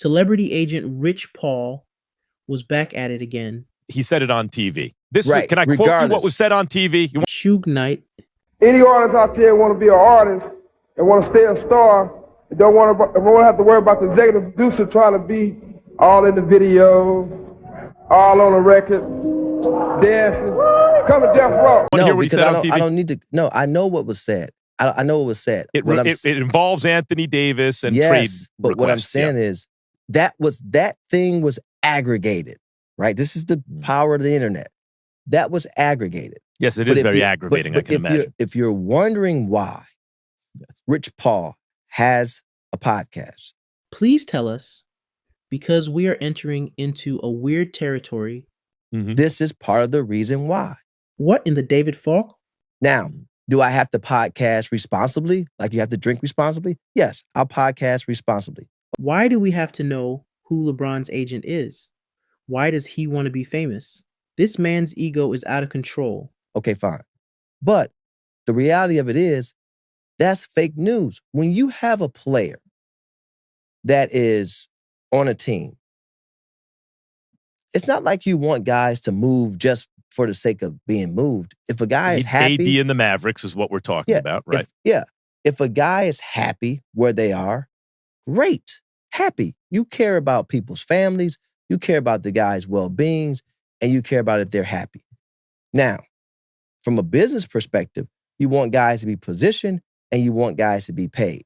Celebrity agent Rich Paul was back at it again. He said it on TV. Can I quote you what was said on TV? Suge Knight. Any artist out there want to be an artist and want to stay a star and don't want to have to worry about the executive producer trying to be all in the video, all on the record, dancing. Come to Death Row. No, because I don't need to. No, I know what was said. I know what was said. It involves Anthony Davis and trade but what I'm saying is that thing was aggregated, right? This is the power of the internet. That was aggregated. Yes, it is very aggravating, I can imagine. If you're wondering why Rich Paul has a podcast, please tell us, because we are entering into a weird territory. This is part of the reason why. What in the David Falk? Now, do I have to podcast responsibly? Like you have to drink responsibly? Yes, I'll podcast responsibly. Why do we have to know who LeBron's agent is? Why does he want to be famous? This man's ego is out of control. Okay, fine. But the reality of it is, that's fake news. When you have a player that is on a team, it's not like you want guys to move just for the sake of being moved. If a guy is happy... AD and the Mavericks is what we're talking about, right? If a guy is happy where they are, great, happy. You care about people's families, you care about the guys' well-beings, and you care about if they're happy. Now, from a business perspective, you want guys to be positioned and you want guys to be paid.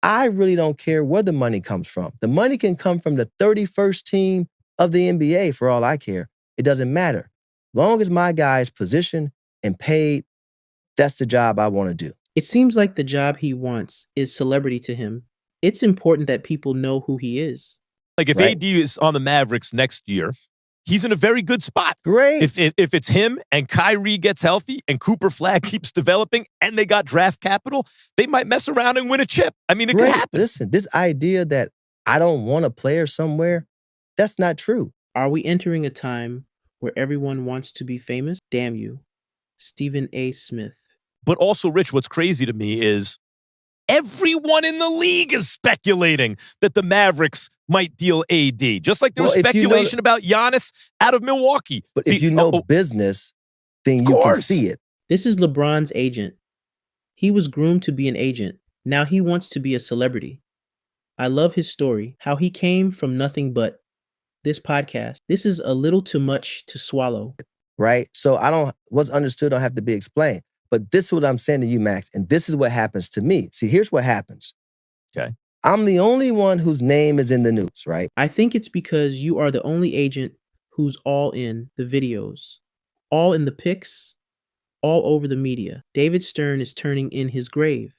I really don't care where the money comes from. The money can come from the 31st team of the NBA for all I care. It doesn't matter. Long as my guy is positioned and paid, that's the job I want to do. It seems like the job he wants is celebrity to him. It's important that people know who he is. Like if AD is on the Mavericks next year, he's in a very good spot. Great. If it's him and Kyrie gets healthy and Cooper Flag keeps developing and they got draft capital, they might mess around and win a chip. I mean, it could happen. Listen, this idea that I don't want a player somewhere, that's not true. Are we entering a time where everyone wants to be famous? Damn you. Stephen A. Smith. But also, Rich, what's crazy to me is everyone in the league is speculating that the Mavericks might deal AD. Just like there was speculation about Giannis out of Milwaukee. But if you know business, then you can see it. This is LeBron's agent. He was groomed to be an agent. Now he wants to be a celebrity. I love his story, how he came from nothing but this podcast. This is a little too much to swallow. Right? So what's understood don't have to be explained. But this is what I'm saying to you, Max, and this is what happens to me. See, here's what happens. Okay. I'm the only one whose name is in the news, right? I think it's because you are the only agent who's all in the videos, all in the pics, all over the media. David Stern is turning in his grave.